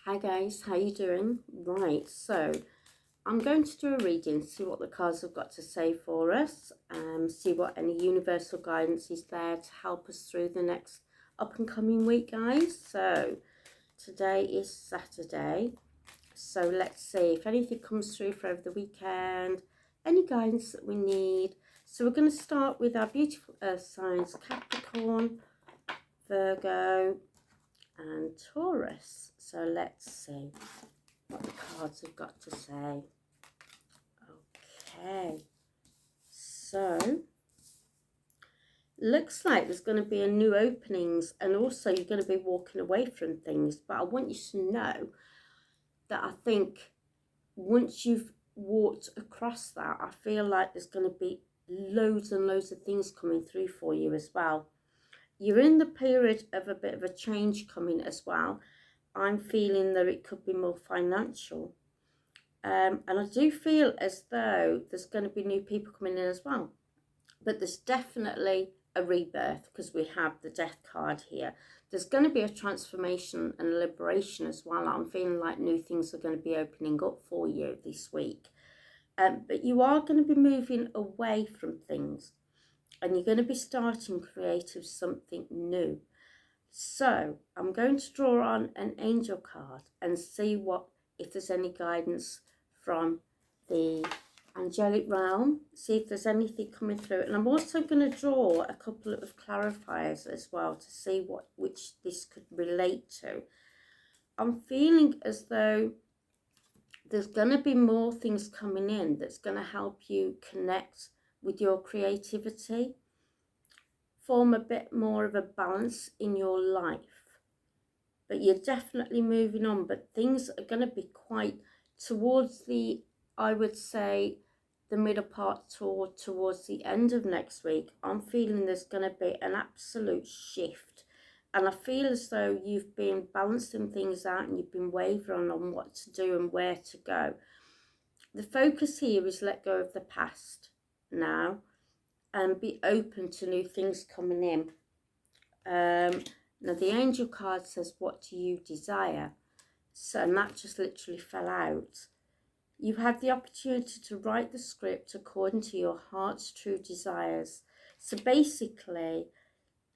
Hi guys, how you doing? Right, so I'm going to do a reading, see what the cards have got to say for us, see what any universal guidance is there to help us through the next up and coming week, guys. So today is Saturday, so let's see if anything comes through for over the weekend, any guidance that we need. So we're going to start with our beautiful earth signs, Capricorn, Virgo and Taurus. So let's see what the cards have got to say. Okay, so looks like there's going to be a new openings, and also you're going to be walking away from things, but I want you to know that I think once you've walked across that, I feel like there's going to be loads and loads of things coming through for you as well. You're in the period of a bit of a change coming as well. I'm feeling that it could be more financial. And I do feel as though there's going to be new people coming in as well. But there's definitely a rebirth because we have the death card here. There's going to be a transformation and liberation as well. I'm feeling like new things are going to be opening up for you this week. But you are going to be moving away from things. And you're going to be starting creative something new. So I'm going to draw on an angel card and see if there's any guidance from the angelic realm, see if there's anything coming through. And I'm also going to draw a couple of clarifiers as well to see which this could relate to. I'm feeling as though there's going to be more things coming in that's going to help you connect with your creativity, form a bit more of a balance in your life. But you're definitely moving on, but things are going to be quite towards the, I would say, the middle part towards the end of next week. I'm feeling there's going to be an absolute shift, and I feel as though you've been balancing things out and you've been wavering on what to do and where to go. The focus here is let go of the past now and be open to new things coming in. Now the angel card says, what do you desire? So, and that just literally fell out. You have the opportunity to write the script according to your heart's true desires. So basically,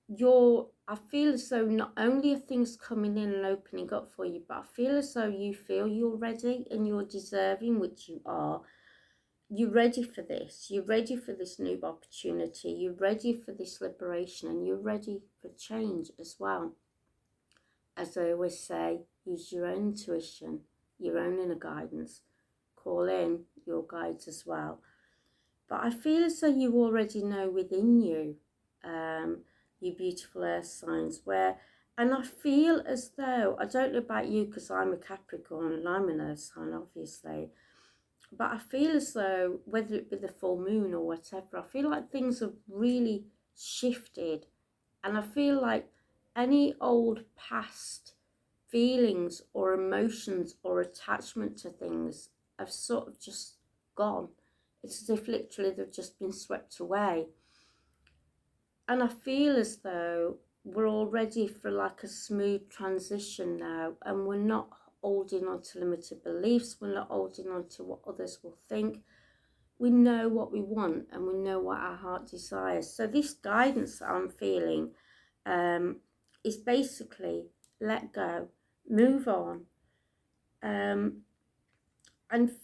I feel as though not only are things coming in and opening up for you, but I feel as though you feel you're ready and you're deserving, which you are. You're ready for this. You're ready for this new opportunity. You're ready for this liberation, and you're ready for change as well. As I always say, use your own intuition, your own inner guidance. Call in your guides as well. But I feel as though you already know within you, you beautiful earth signs, and I feel as though, I don't know about you because I'm a Capricorn and I'm an earth sign, obviously. But I feel as though, whether it be the full moon or whatever, I feel like things have really shifted. And I feel like any old past feelings or emotions or attachment to things have sort of just gone. It's as if literally they've just been swept away. And I feel as though we're all ready for like a smooth transition now, and we're not holding on to limited beliefs, we're not holding on to what others will think. We know what we want and we know what our heart desires. So this guidance that I'm feeling is basically let go, move on, and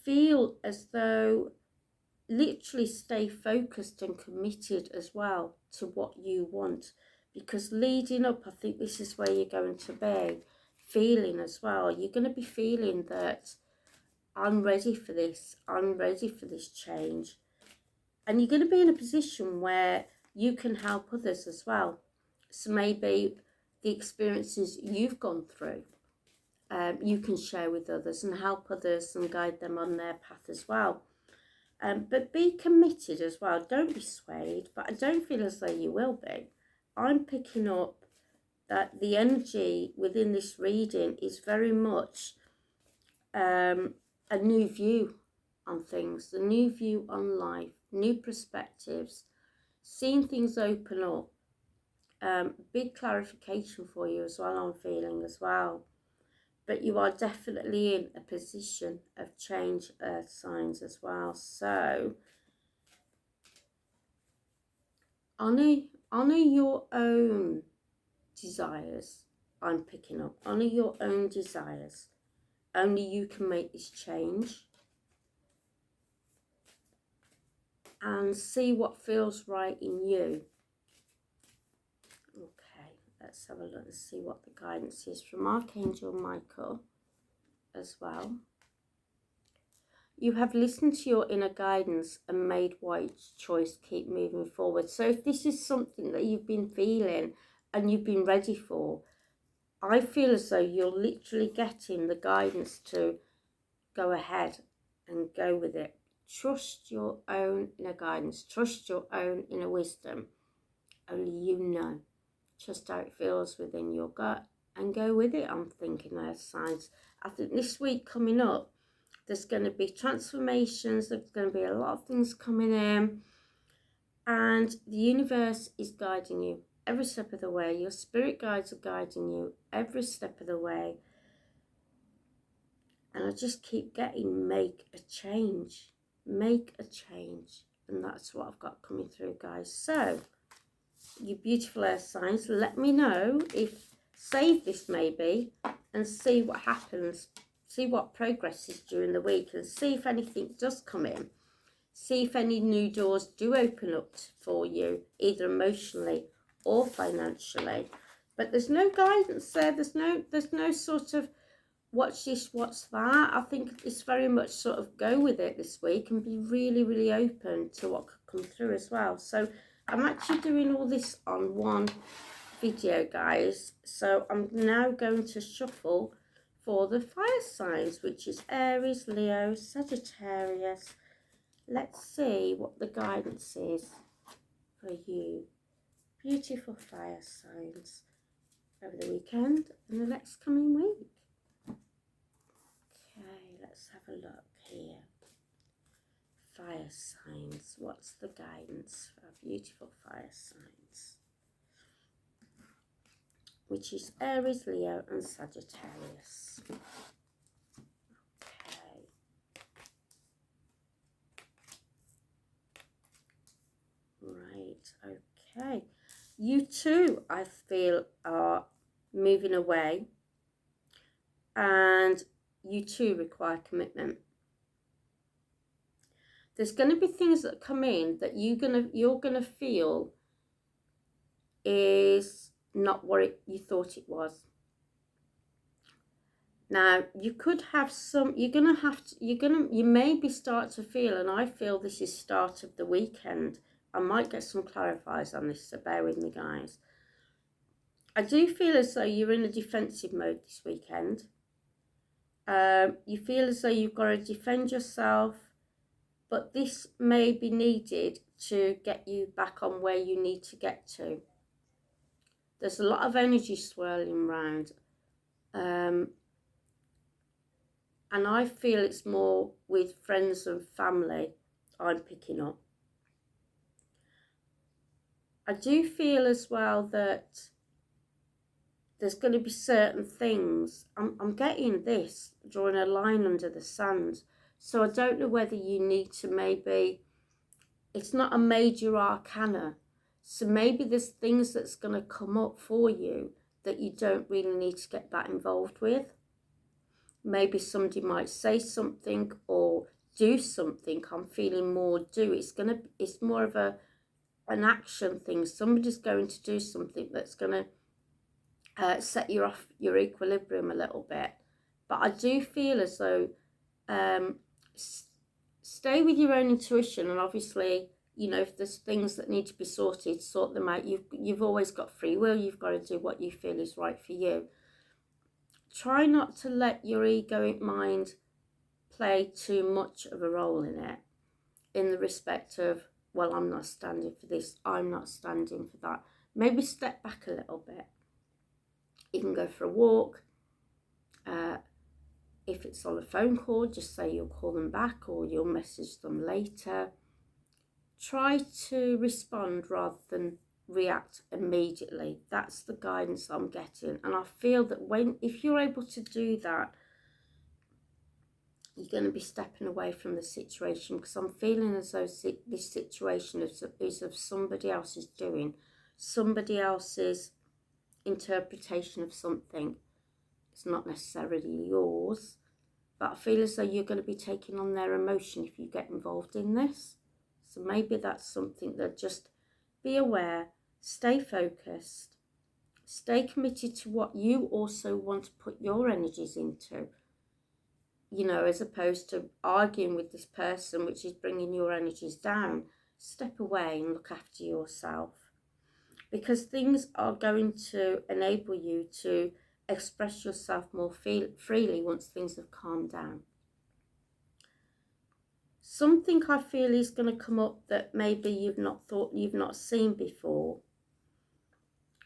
feel as though literally stay focused and committed as well to what you want. Because leading up, I think this is where you're going to be feeling as well. You're going to be feeling that I'm ready for this. I'm ready for this change. And you're going to be in a position where you can help others as well. So maybe the experiences you've gone through, you can share with others and help others and guide them on their path as well. But be committed as well. Don't be swayed, but I don't feel as though you will be. I'm picking up that the energy within this reading is very much a new view on things, a new view on life, new perspectives, seeing things open up. Big clarification for you as well, I'm feeling as well. but you are definitely in a position of change, earth signs as well. So honor your own desires. I'm picking up, honor your own desires. Only you can make this change, and see what feels right in you. Okay, let's have a look and see what the guidance is from Archangel Michael as well. You have listened to your inner guidance and made wise choice. Keep moving forward. So if this is something that you've been feeling and you've been ready for, I feel as though you're literally getting the guidance to go ahead and go with it. Trust your own inner guidance. Trust your own inner wisdom. Only you know just how it feels within your gut, and go with it. I'm thinking, earth signs. I think this week coming up, there's going to be transformations. There's going to be a lot of things coming in, and the universe is guiding you every step of the way. Your spirit guides are guiding you every step of the way. And I just keep getting, make a change. Make a change. And that's what I've got coming through, guys. So, you beautiful air signs, let me know if, save this maybe, and see what happens. See what progresses during the week, and see if anything does come in. See if any new doors do open up for you, either emotionally or financially. But there's no guidance there. There's no sort of watch this, what's that. I think it's very much sort of go with it this week and be really, really open to what could come through as well. So I'm actually doing all this on one video, guys. So I'm now going to shuffle for the fire signs, which is Aries, Leo, Sagittarius. Let's see what the guidance is for you. Beautiful fire signs over the weekend and the next coming week. Okay, let's have a look here. Fire signs. What's the guidance for our beautiful fire signs? Which is Aries, Leo and Sagittarius. Okay. Right, okay. You too, I feel, are moving away. And you too require commitment. There's going to be things that come in that you're gonna feel is not what you thought it was. Now you could have some. You maybe start to feel, and I feel this is start of the weekend. I might get some clarifiers on this, so bear with me, guys. I do feel as though you're in a defensive mode this weekend. You feel as though you've got to defend yourself, but this may be needed to get you back on where you need to get to. There's a lot of energy swirling around, and I feel it's more with friends and family I'm picking up. I do feel as well that there's going to be certain things. I'm getting this, drawing a line under the sand. So I don't know whether you need to maybe, it's not a major arcana. So maybe there's things that's going to come up for you that you don't really need to get that involved with. Maybe somebody might say something or do something. I'm feeling more do. It's more of an action thing. Somebody's going to do something that's going to set you off your equilibrium a little bit. But I do feel as though stay with your own intuition, and obviously, you know, if there's things that need to be sorted, sort them out. You've always got free will. You've got to do what you feel is right for you. Try not to let your egoic mind play too much of a role in it, in the respect of, well, I'm not standing for this, I'm not standing for that. Maybe step back a little bit. You can go for a walk. If it's on a phone call, just say you'll call them back or you'll message them later. Try to respond rather than react immediately. That's the guidance I'm getting. And I feel that if you're able to do that, you're going to be stepping away from the situation, because I'm feeling as though this situation is of somebody else's doing, somebody else's interpretation of something. It's not necessarily yours, but I feel as though you're going to be taking on their emotion if you get involved in this. So maybe that's something that just be aware, stay focused, stay committed to what you also want to put your energies into. You know, as opposed to arguing with this person, which is bringing your energies down. Step away and look after yourself, because things are going to enable you to express yourself more freely once things have calmed down. Something I feel is going to come up that maybe you've not seen before,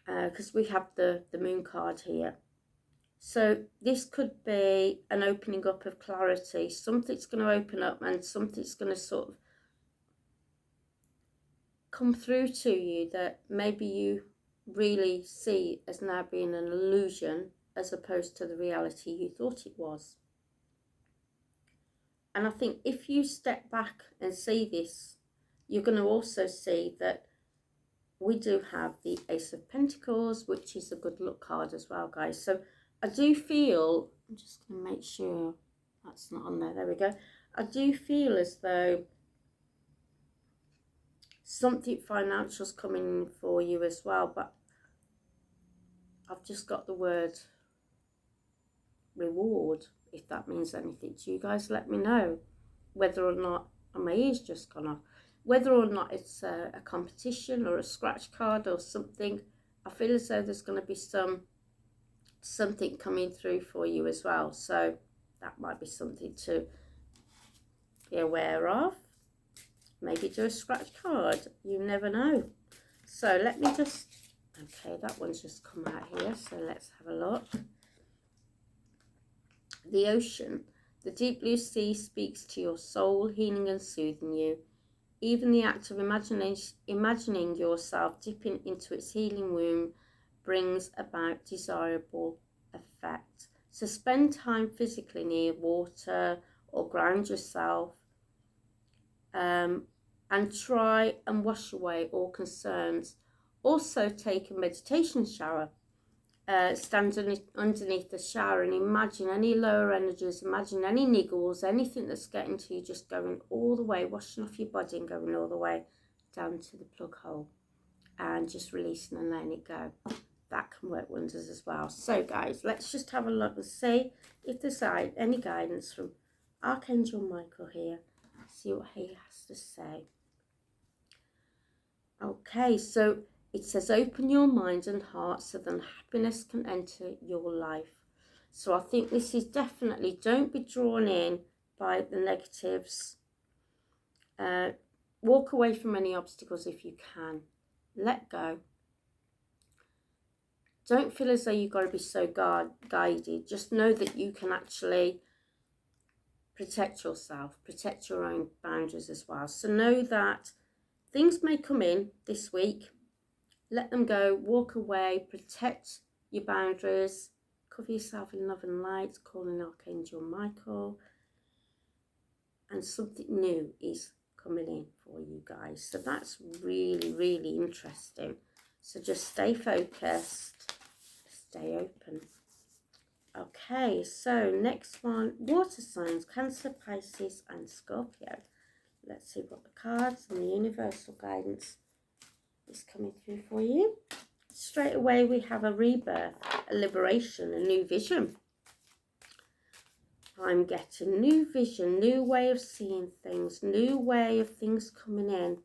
because we have the moon card here. So this could be an opening up of clarity. Something's going to open up and something's going to sort of come through to you that maybe you really see as now being an illusion as opposed to the reality you thought it was. And I think if you step back and see this, you're going to also see that we do have the Ace of Pentacles, which is a good luck card as well, guys. So I do feel, I'm just going to make sure that's not on there. There we go. I do feel as though something financial is coming in for you as well, but I've just got the word reward, if that means anything to you guys. Let me know whether or not, and my ear's just gone off, whether or not it's a competition or a scratch card or something. I feel as though there's going to be something coming through for you as well, so that might be something to be aware of. Maybe do a scratch card, you never know. So let me just, okay, that one's just come out here, so let's have a look. The ocean, the deep blue sea speaks to your soul, healing and soothing you. Even the act of imagining yourself dipping into its healing womb brings about desirable effect. So spend time physically near water or ground yourself, and try and wash away all concerns. Also take a meditation shower. Stand underneath the shower and imagine any lower energies, imagine any niggles, anything that's getting to you, just going all the way, washing off your body and going all the way down to the plug hole, and just releasing and letting it go. That can work wonders as well. So guys, let's just have a look and see if there's any guidance from Archangel Michael here. See what he has to say. Okay, so it says open your mind and heart so then happiness can enter your life. So I think this is definitely, don't be drawn in by the negatives. Walk away from any obstacles if you can. Let go. Don't feel as though you've got to be so guided. Just know that you can actually protect yourself, protect your own boundaries as well. So know that things may come in this week. Let them go, walk away, protect your boundaries, cover yourself in love and light, call in Archangel Michael, and something new is coming in for you guys. So that's really, really interesting. So just stay focused, stay open. Okay, so next one, water signs, Cancer, Pisces and Scorpio. Let's see what the cards and the universal guidance is coming through for you. Straight away we have a rebirth, a liberation, a new vision. I'm getting new vision, new way of seeing things, new way of things coming in.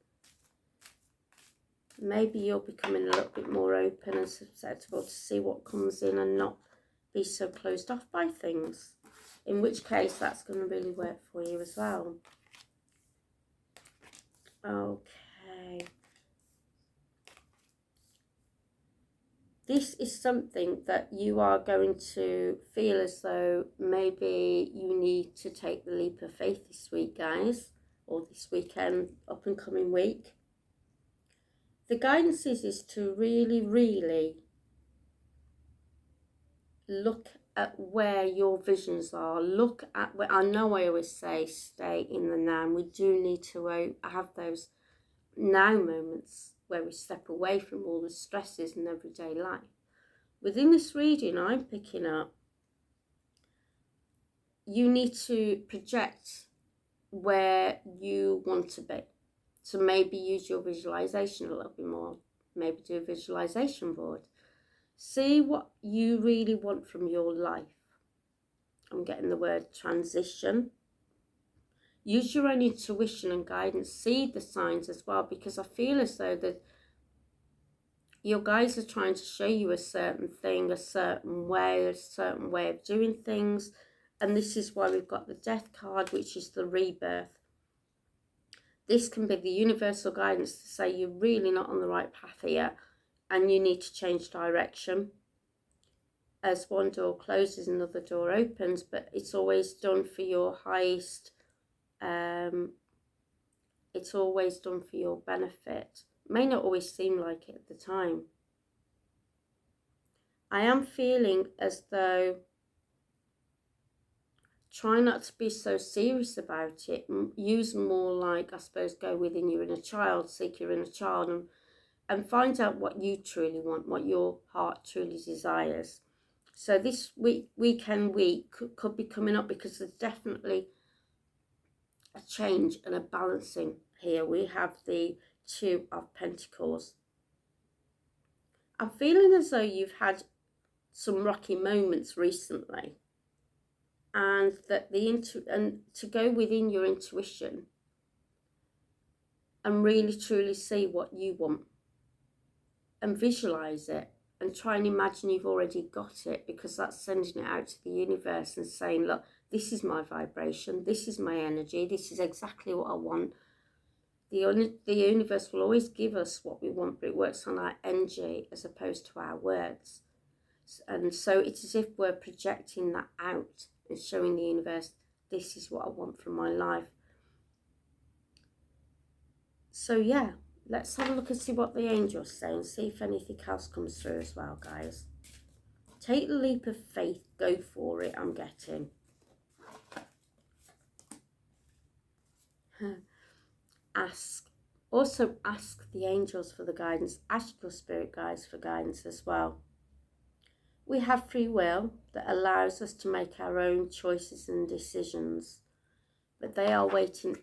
Maybe you're becoming a little bit more open and susceptible to see what comes in and not be so closed off by things. In which case that's going to really work for you as well. Okay. This is something that you are going to feel as though maybe you need to take the leap of faith this week, guys, or this weekend, up and coming week. The guidance is to really look at where your visions are. Look at where, I know I always say stay in the now, and we do need to have those now moments where we step away from all the stresses in everyday life. Within this reading, I'm picking up, you need to project where you want to be. So maybe use your visualization a little bit more. Maybe do a visualization board. See what you really want from your life. I'm getting the word transition. Use your own intuition and guidance. See the signs as well, because I feel as though that your guides are trying to show you a certain thing, a certain way of doing things. And this is why we've got the Death card, which is the rebirth. This can be the universal guidance to say you're really not on the right path here and you need to change direction. As one door closes, another door opens, but it's always done for your highest, it's always done for your benefit. May not always seem like it at the time. I am feeling as though, try not to be so serious about it. Use more like, I suppose, go within your inner child, seek your inner child, and find out what you truly want, what your heart truly desires. So this weekend could be coming up, because there's definitely a change and a balancing here. We have the Two of Pentacles. I'm feeling as though you've had some rocky moments recently, and that to go within your intuition and really truly see what you want and visualize it, and try and imagine you've already got it, because that's sending it out to the universe and saying, look, this is my vibration, this is my energy, this is exactly what I want. The universe will always give us what we want, but it works on our energy as opposed to our words. And so it's as if we're projecting that out and showing the universe, this is what I want from my life. So yeah, let's have a look and see what the angels say, and see if anything else comes through as well, guys. Take the leap of faith, go for it, I'm getting. Also ask the angels for the guidance. Ask your spirit guides for guidance as well. We have free will that allows us to make our own choices and decisions, but they are waiting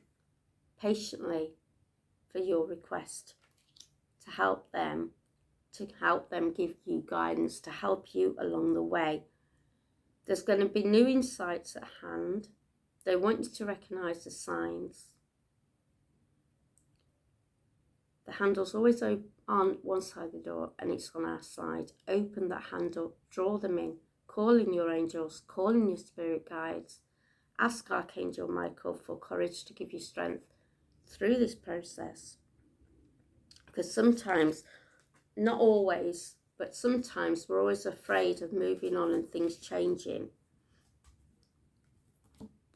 patiently for your request to help them give you guidance, to help you along the way. There's going to be new insights at hand. They want you to recognize the signs. The handle's always on one side of the door, and it's on our side. Open that handle, draw them in, call in your angels, call in your spirit guides. Ask Archangel Michael for courage to give you strength through this process. Because sometimes, not always, but sometimes we're always afraid of moving on and things changing.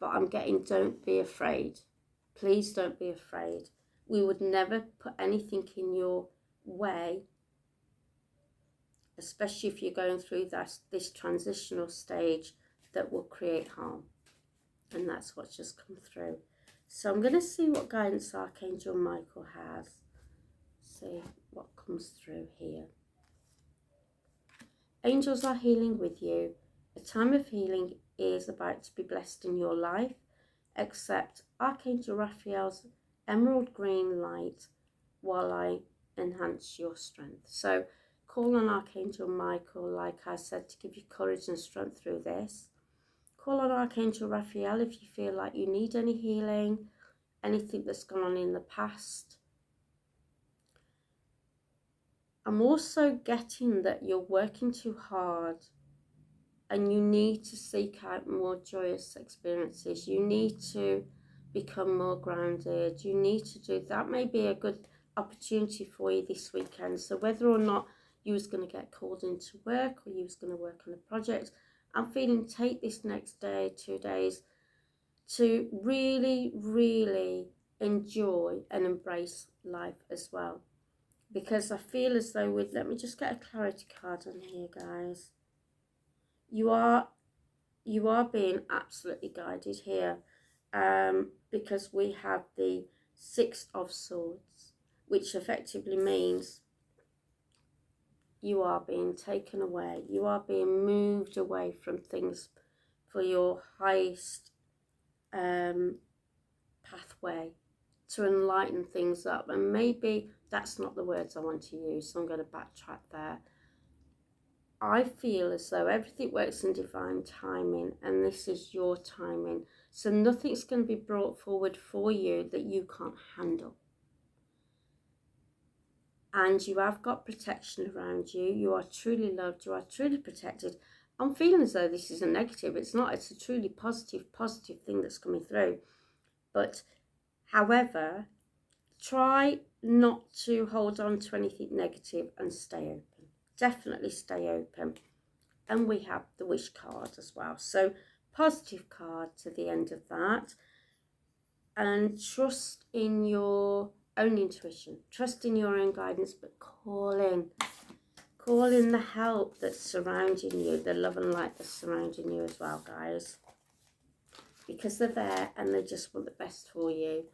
But I'm getting, don't be afraid. Please don't be afraid. We would never put anything in your way, especially if you're going through this transitional stage that will create harm. And that's what's just come through. So I'm going to see what guidance Archangel Michael has. See what comes through here. Angels are healing with you. A time of healing is about to be blessed in your life. Accept Archangel Raphael's emerald green light while I enhance your strength. So call on Archangel Michael, like I said, to give you courage and strength through this. Call on Archangel Raphael if you feel like you need any healing, anything that's gone on in the past. I'm also getting that you're working too hard and you need to seek out more joyous experiences. You need to become more grounded. You need to do that. May be a good opportunity for you this weekend. So whether or not you was going to get called into work or you was going to work on a project, I'm feeling take this next day, 2 days, to really, really enjoy and embrace life as well. because I feel as though with, let me just get a clarity card on here, guys. You are being absolutely guided here, because we have the Six of Swords, which effectively means you are being taken away. You are being moved away from things for your highest pathway, to enlighten things up. And maybe that's not the words I want to use, so I'm going to backtrack there. I feel as though everything works in divine timing, and this is your timing. So nothing's going to be brought forward for you that you can't handle. And you have got protection around you. You are truly loved. You are truly protected. I'm feeling as though this is a negative. It's not. It's a truly positive thing that's coming through. But, however, try not to hold on to anything negative and stay open. Definitely stay open. And we have the wish card as well. So, positive card to the end of that. And trust in your own intuition. Trust in your own guidance, but call in the help that's surrounding you, the love and light that's surrounding you as well, guys. Because they're there and they just want the best for you.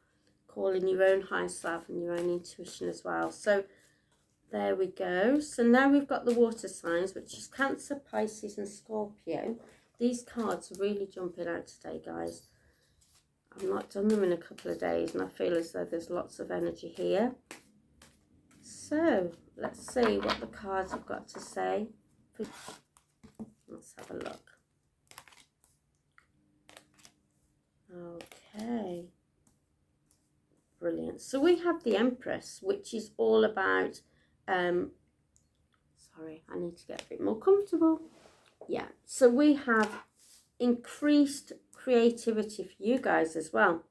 Call in your own higher self and your own intuition as well. So there we go. So now we've got the water signs, which is Cancer, Pisces and Scorpio. These cards are really jumping out today, guys. I've not done them in a couple of days and I feel as though there's lots of energy here. So let's see what the cards have got to say. Let's have a look. Okay. Brilliant. So we have the Empress, which is all about, sorry, I need to get a bit more comfortable. Yeah, so we have increased creativity for you guys as well.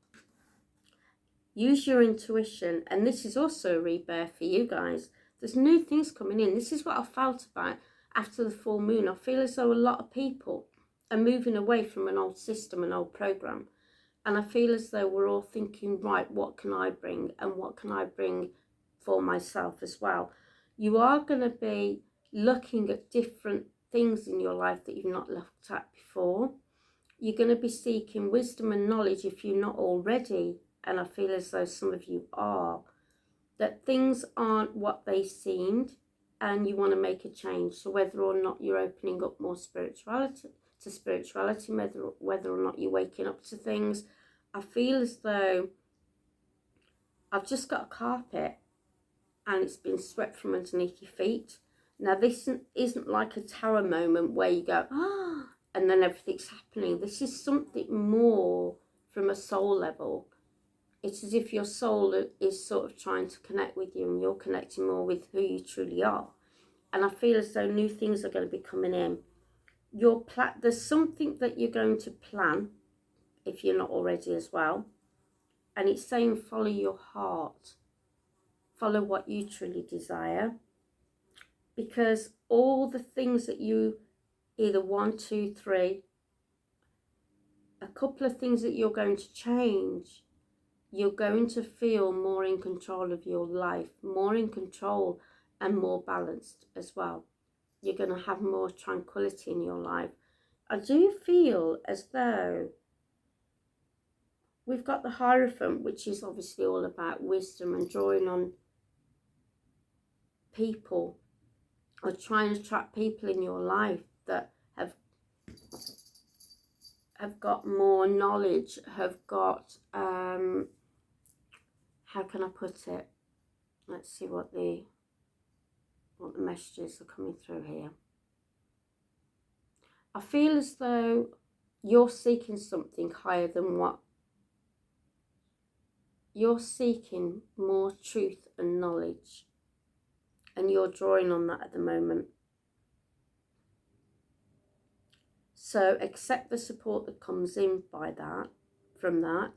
Use your intuition, and this is also a rebirth for you guys. There's new things coming in. This is what I felt about after the full moon. I feel as though a lot of people are moving away from an old system, an old program. And I feel as though we're all thinking, right, what can I bring? And what can I bring for myself as well? You are going to be looking at different things in your life that you've not looked at before. You're going to be seeking wisdom and knowledge if you're not already. And I feel as though some of you are. That things aren't what they seemed and you want to make a change. So whether or not you're opening up more spirituality, whether or not you're waking up to things, I feel as though I've just got a carpet and it's been swept from underneath your feet. Now this isn't like a tower moment where you go, ah, and then everything's happening. This is something more from a soul level. It's as if your soul is sort of trying to connect with you and you're connecting more with who you truly are. And I feel as though new things are going to be coming in. There's something that you're going to plan, if you're not already as well. And it's saying follow your heart. Follow what you truly desire. Because all the things that you, either 1, 2, 3, a couple of things that you're going to change, you're going to feel more in control of your life, more in control and more balanced as well. You're going to have more tranquility in your life. I do feel as though we've got the Hierophant, which is obviously all about wisdom and drawing on people, or trying to attract people in your life that have got more knowledge, have got, how can I put it? Let's see what the messages are coming through here. I feel as though you're seeking something higher than what. You're seeking more truth and knowledge. And you're drawing on that at the moment. So accept the support that comes in from that.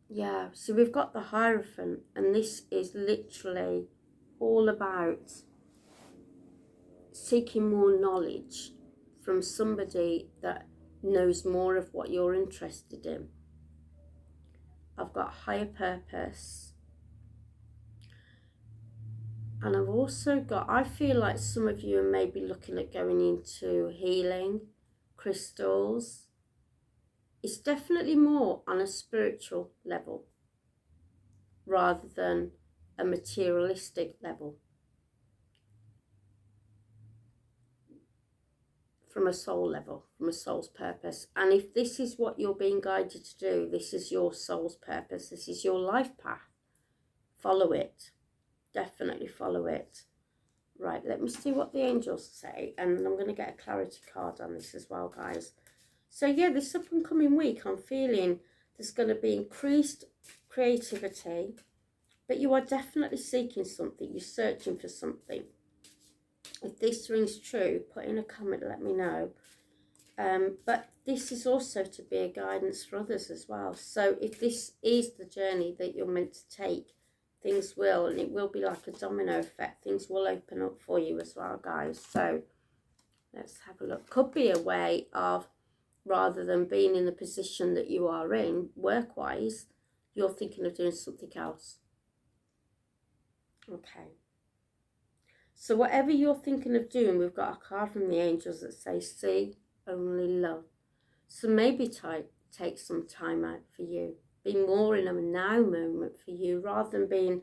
Yeah, so we've got the Hierophant, and this is literally all about seeking more knowledge from somebody that knows more of what you're interested in. I've got higher purpose, And I've also got, I feel like some of you are maybe looking at going into healing, crystals. It's definitely more on a spiritual level rather than a materialistic level. From a soul level, from a soul's purpose. And if this is what you're being guided to do, this is your soul's purpose, this is your life path, follow it. Definitely follow it. Right, let me see what the angels say, and I'm going to get a clarity card on this as well, guys. So yeah, this up and coming week, I'm feeling there's going to be increased creativity, but you are definitely seeking something, you're searching for something. If this rings true, put in a comment, let me know. But this is also to be a guidance for others as well. So if this is the journey that you're meant to take, things will, and it will be like a domino effect. Things will open up for you as well, guys. So let's have a look. Could be a way of, rather than being in the position that you are in, work-wise, you're thinking of doing something else. Okay. So whatever you're thinking of doing, we've got a card from the angels that says, see only love. So maybe take some time out for you. Be more in a now moment for you rather than being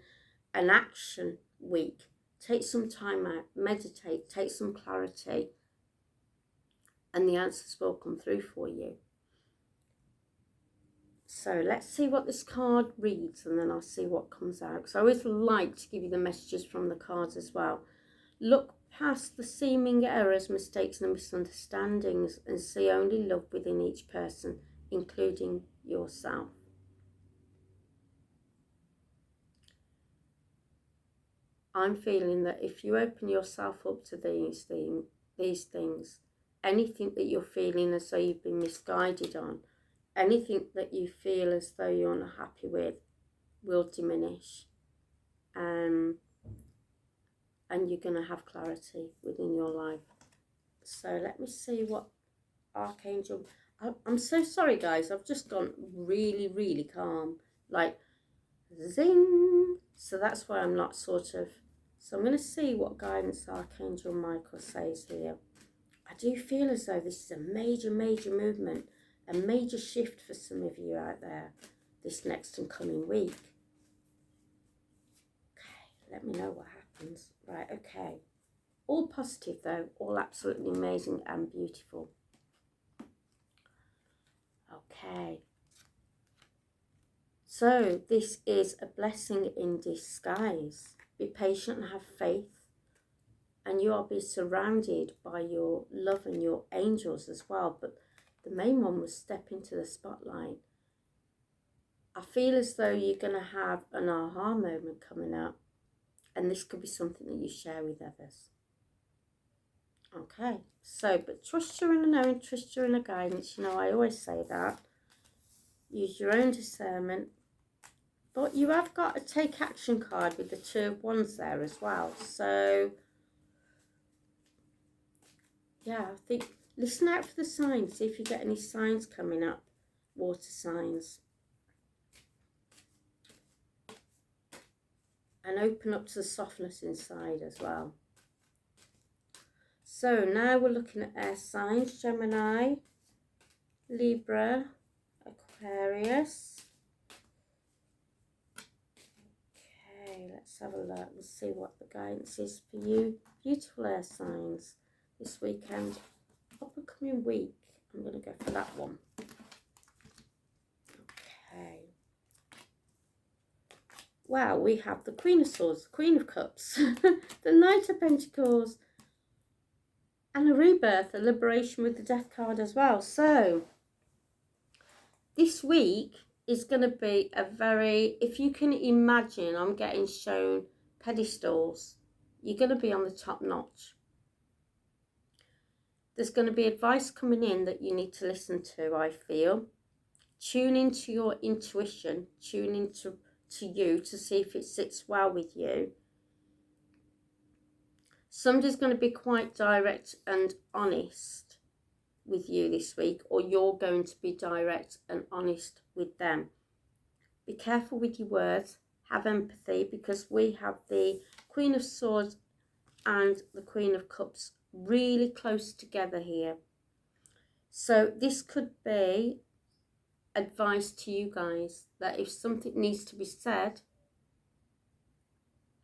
an action week. Take some time out, meditate, take some clarity, and the answers will come through for you. So let's see what this card reads, and then I'll see what comes out. Because I always like to give you the messages from the cards as well. Look past the seeming errors, mistakes and misunderstandings and see only love within each person, including yourself. I'm feeling that if you open yourself up to these things, anything that you're feeling as though you've been misguided on, anything that you feel as though you're not happy with, will diminish. And you're going to have clarity within your life. So let me see what Archangel... I'm so sorry, guys. I've just gone really, really calm. Like, zing. So that's why I'm not sort of... So I'm going to see what guidance Archangel Michael says here. I do feel as though this is a major, major movement. A major shift for some of you out there this next and coming week. Okay, let me know what happens. Right, okay. All positive though, all absolutely amazing and beautiful. Okay. So this is a blessing in disguise. Be patient and have faith. And you will be surrounded by your love and your angels as well. But the main one was step into the spotlight. I feel as though you're going to have an aha moment coming up. And this could be something that you share with others. Okay, so, but trust your inner knowing, trust your inner guidance. You know, I always say that. Use your own discernment. But you have got a take action card with the 2 of Wands there as well. So, yeah, I think, listen out for the signs. See if you get any signs coming up. Water signs. And open up to the softness inside as well. So now we're looking at air signs. Gemini, Libra, Aquarius. Okay, let's have a look and see what the guidance is for you. Beautiful air signs this weekend. Up and coming week. I'm going to go for that one. Okay. Wow, we have the Queen of Swords, the Queen of Cups, the Knight of Pentacles, and a rebirth, a liberation with the Death card as well. So, this week is going to be a very, if you can imagine, I'm getting shown pedestals. You're going to be on the top notch. There's going to be advice coming in that you need to listen to, I feel. Tune into your intuition, tune into you to see if it sits well with you. Somebody's going to be quite direct and honest with you this week, or you're going to be direct and honest with them. Be careful with your words. Have empathy, because we have the Queen of Swords and the Queen of Cups really close together here. So this could be advice to you guys, that if something needs to be said,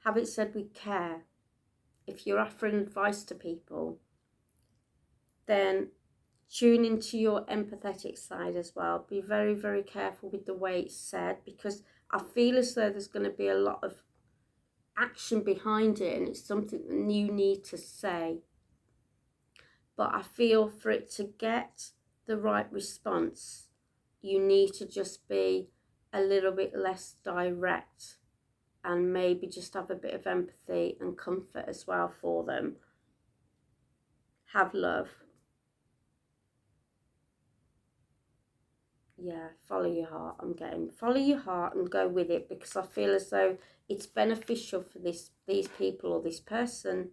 have it said with care. If you're offering advice to people, then tune into your empathetic side as well. Be very, very careful with the way it's said, because I feel as though there's going to be a lot of action behind it and it's something that you need to say. But I feel for it to get the right response, you need to just be a little bit less direct and maybe just have a bit of empathy and comfort as well for them. Have love. Yeah, follow your heart. I'm getting follow your heart and go with it, because I feel as though it's beneficial for these people or this person.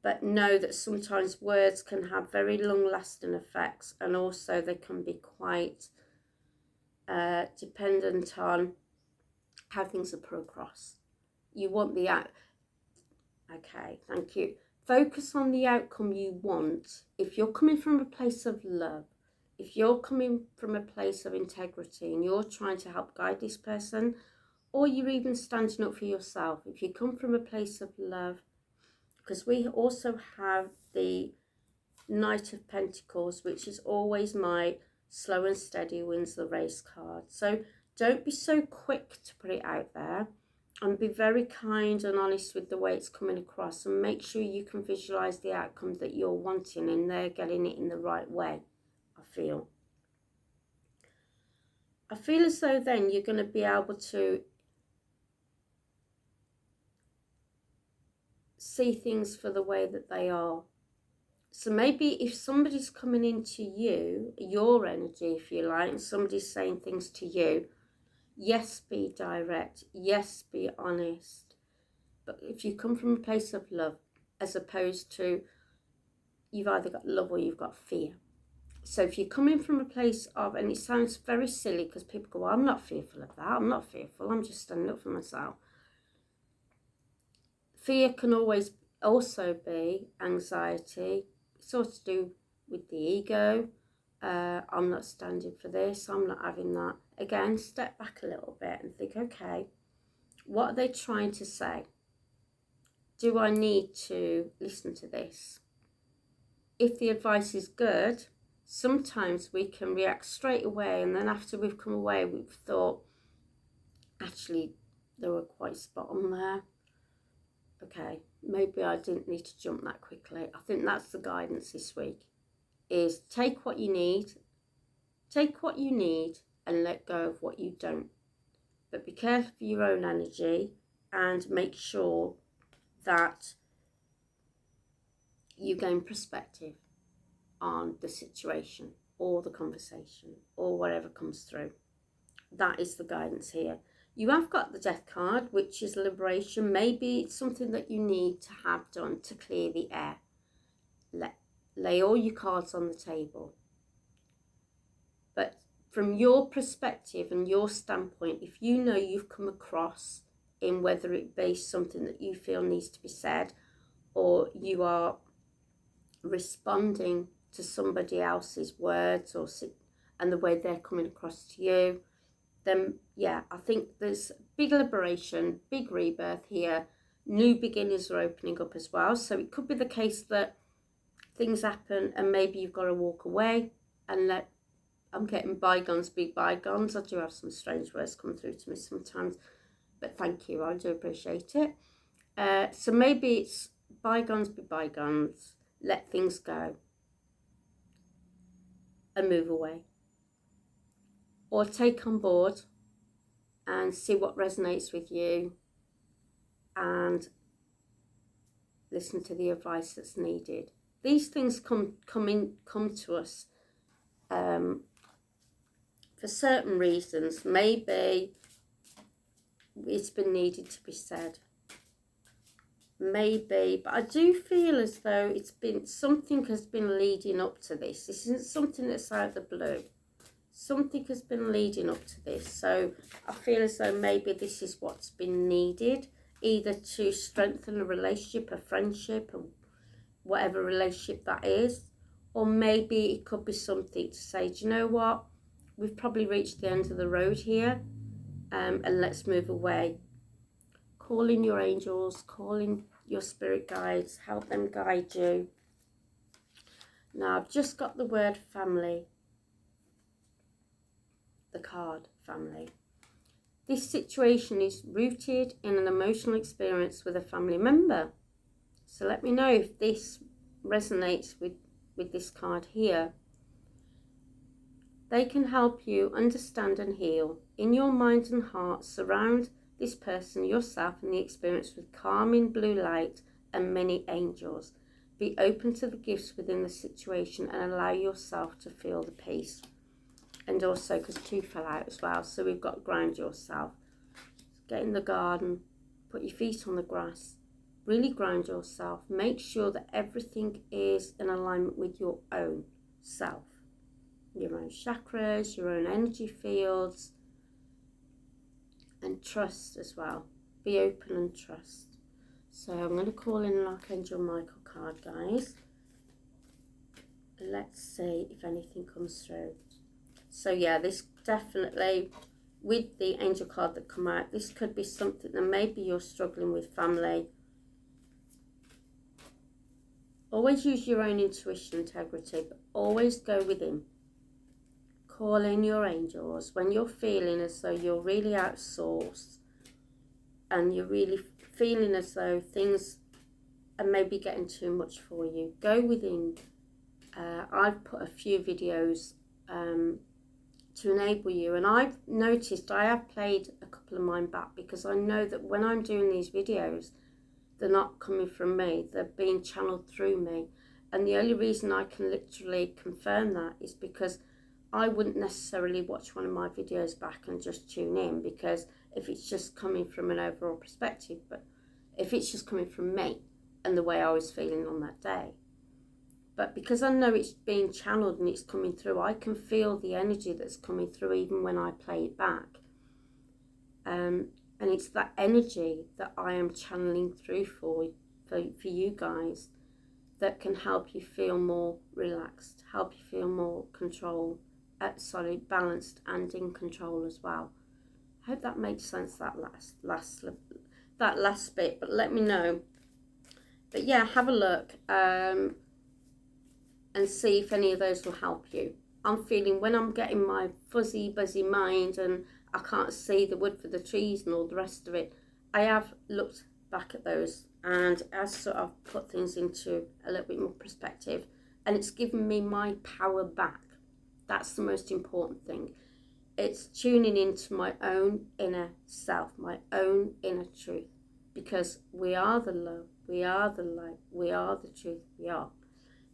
But know that sometimes words can have very long-lasting effects, and also they can be quite dependent on how things are put across. You want the out. Okay, thank you. Focus on the outcome you want. If you're coming from a place of love, if you're coming from a place of integrity and you're trying to help guide this person, or you're even standing up for yourself, if you come from a place of love, because we also have the Knight of Pentacles, which is always my slow and steady wins the race card. So don't be so quick to put it out there, and be very kind and honest with the way it's coming across, and make sure you can visualize the outcome that you're wanting and they're getting it in the right way. I feel as though then you're going to be able to see things for the way that they are. So maybe if somebody's coming into you, your energy, if you like, and somebody's saying things to you, yes, be direct, yes, be honest. But if you come from a place of love, as opposed to you've either got love or you've got fear. So if you're coming from a place of, and it sounds very silly because people go, well, I'm not fearful of that, I'm not fearful, I'm just standing up for myself. Fear can always also be anxiety. It's all to do with the ego. I'm not standing for this, I'm not having that. Again, step back a little bit and think, okay, what are they trying to say? Do I need to listen to this? If the advice is good, sometimes we can react straight away, and then after we've come away, we've thought, actually, they were quite spot on there. Okay, maybe I didn't need to jump that quickly. I think that's the guidance this week, is take what you need and let go of what you don't. But be careful of your own energy and make sure that you gain perspective on the situation or the conversation or whatever comes through. That is the guidance here. You have got the Death card, which is liberation. Maybe it's something that you need to have done to clear the air. Lay all your cards on the table. But from your perspective and your standpoint, if you know you've come across in whether it be something that you feel needs to be said, or you are responding to somebody else's words and the way they're coming across to you, then yeah, I think there's big liberation, big rebirth here. New beginnings are opening up as well. So it could be the case that things happen and maybe you've got to walk away and let, I'm getting bygones be bygones. I do have some strange words come through to me sometimes, but thank you, I do appreciate it. So maybe it's bygones be bygones, let things go and move away. Or take on board and see what resonates with you and listen to the advice that's needed. These things come to us for certain reasons. Maybe it's been needed to be said. Maybe, but I do feel as though it's been, something has been leading up to this. This isn't something that's out of the blue. Something has been leading up to this. So I feel as though maybe this is what's been needed. either to strengthen a relationship, a friendship, or whatever relationship that is. Or maybe it could be something to say, do you know what? We've probably reached the end of the road here, and let's move away. Call in your angels, call in your spirit guides, help them guide you. Now, I've just got the word family, the card family. This situation is rooted in an emotional experience with a family member. So let me know if this resonates with this card here. They can help you understand and heal. In your mind and heart, surround this person, yourself, and the experience with calming blue light and many angels. Be open to the gifts within the situation and allow yourself to feel the peace. And also, because 2 fell out as well, so we've got to ground yourself. Get in the garden, put your feet on the grass, really ground yourself. Make sure that everything is in alignment with your own self. Your own chakras, your own energy fields, and trust as well. Be open and trust. So I'm going to call in an Archangel Michael card, guys. Let's see if anything comes through. So yeah, this definitely, with the angel card that come out, this could be something that maybe you're struggling with family. Always use your own intuition, integrity, but always go within. Call in your angels when you're feeling as though you're really outsourced and you're really feeling as though things are maybe getting too much for you. Go within. I've put a few videos to enable you, and I've noticed I have played a couple of mine back because I know that when I'm doing these videos, they're not coming from me, they're being channeled through me. And the only reason I can literally confirm that is because I wouldn't necessarily watch one of my videos back and just tune in, because if it's just coming from an overall perspective, but if it's just coming from me and the way I was feeling on that day. But because I know it's being channeled and it's coming through, I can feel the energy that's coming through even when I play it back. And it's that energy that I am channeling through for you guys that can help you feel more relaxed, help you feel more control, balanced and in control as well. I hope that makes sense, that last bit, but let me know. But yeah, have a look and see if any of those will help you. I'm feeling when I'm getting my fuzzy, buzzy mind and I can't see the wood for the trees and all the rest of it, I have looked back at those and as sort of put things into a little bit more perspective, and it's given me my power back. That's the most important thing. It's tuning into my own inner self, my own inner truth, because we are the love, we are the light, we are the truth, we are.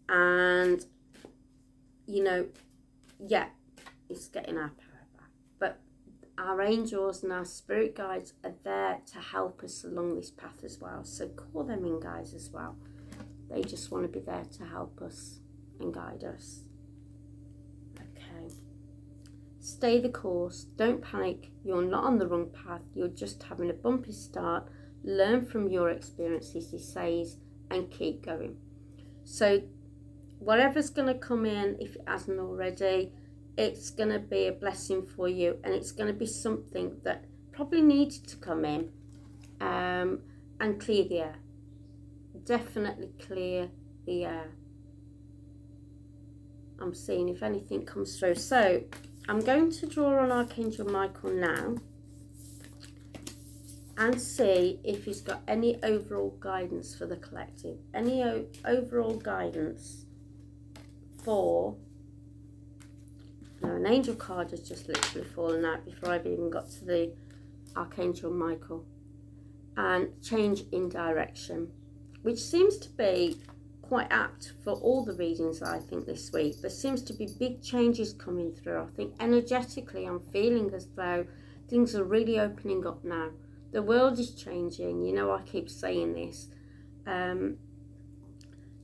And, you know, yeah, it's getting our power back. But our angels and our spirit guides are there to help us along this path as well. So call them in, guys, as well. They just want to be there to help us and guide us. Okay. Stay the course. Don't panic. You're not on the wrong path. You're just having a bumpy start. Learn from your experiences, he says, and keep going. So whatever's going to come in, if it hasn't already, it's going to be a blessing for you, and it's going to be something that probably needed to come in and clear the air. Definitely clear the air. I'm seeing if anything comes through. So I'm going to draw on Archangel Michael now and see if he's got any overall guidance for the collective. Any overall guidance for... Now, an angel card has just literally fallen out before I've even got to the Archangel Michael. And change in direction, which seems to be quite apt for all the readings, I think, this week. There seems to be big changes coming through. I think energetically I'm feeling as though things are really opening up now. The world is changing. You know, I keep saying this. And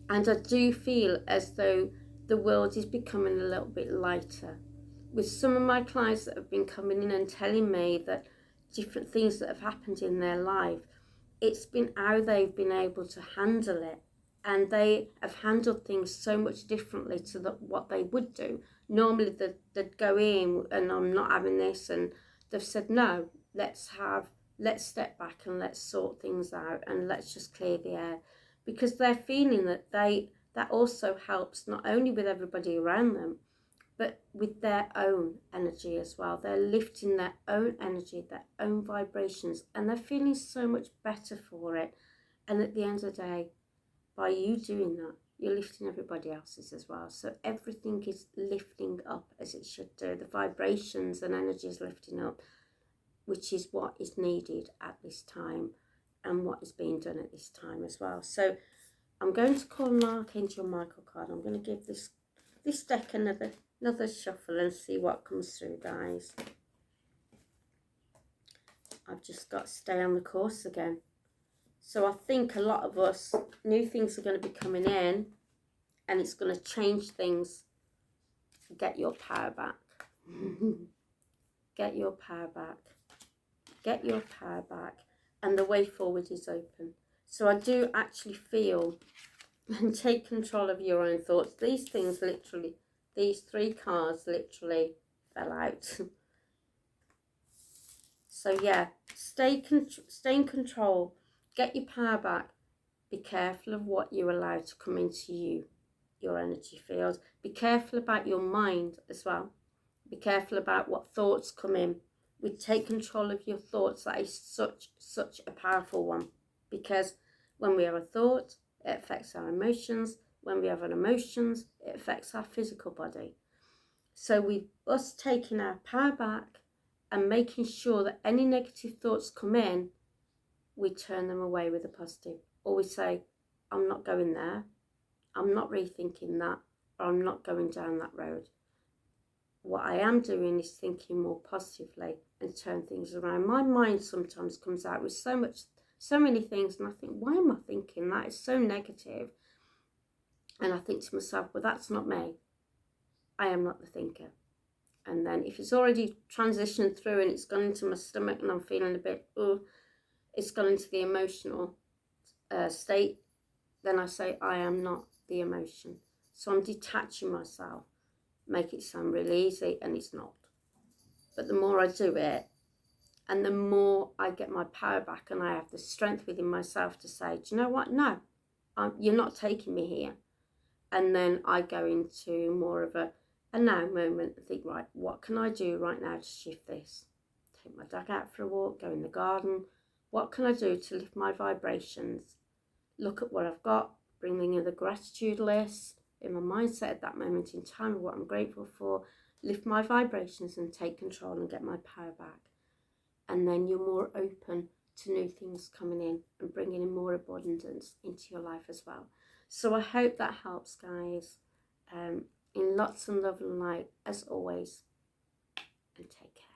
I do feel as though the world is becoming a little bit lighter. With some of my clients that have been coming in and telling me that different things that have happened in their life, it's been how they've been able to handle it. And they have handled things so much differently to what they would do. Normally they'd go in and I'm not having this, and they've said, no, let's step back and let's sort things out and let's just clear the air. Because they're feeling that also helps not only with everybody around them, but with their own energy as well. They're lifting their own energy, their own vibrations, and they're feeling so much better for it. And at the end of the day, by you doing that, you're lifting everybody else's as well. So everything is lifting up as it should do. The vibrations and energy is lifting up, which is what is needed at this time and what is being done at this time as well. So I'm going to call an Archangel Michael card. I'm going to give this deck another shuffle and see what comes through, guys. I've just got to stay on the course again. So I think a lot of us, new things are going to be coming in and it's going to change things. Get your power back. Get your power back. Get your power back. And the way forward is open. So I do actually feel and take control of your own thoughts. These things literally, these three cards literally fell out. So yeah, stay in control. Get your power back. Be careful of what you allow to come into you, your energy field. Be careful about your mind as well. Be careful about what thoughts come in. We take control of your thoughts. That is such a powerful one. Because when we have a thought, it affects our emotions. When we have an emotions, it affects our physical body. So us taking our power back and making sure that any negative thoughts come in, we turn them away with a positive. Or we say, I'm not going there. I'm not rethinking that. Or I'm not going down that road. What I am doing is thinking more positively and turn things around. My mind sometimes comes out with so many things, and I think, why am I thinking that? It's so negative. And I think to myself, well, that's not me. I am not the thinker. And then if it's already transitioned through and it's gone into my stomach and I'm feeling a bit, it's gone into the emotional state, then I say, I am not the emotion. So I'm detaching myself. Make it sound really easy, and it's not. But the more I do it, and the more I get my power back, and I have the strength within myself to say, do you know what? No, you're not taking me here. And then I go into more of a now moment and think, right, what can I do right now to shift this? Take my dog out for a walk, go in the garden. What can I do to lift my vibrations? Look at what I've got, bringing in the gratitude list in my mindset at that moment in time of what I'm grateful for, lift my vibrations and take control and get my power back. And then you're more open to new things coming in and bringing in more abundance into your life as well. So I hope that helps, guys. In lots of love and light, as always, and take care.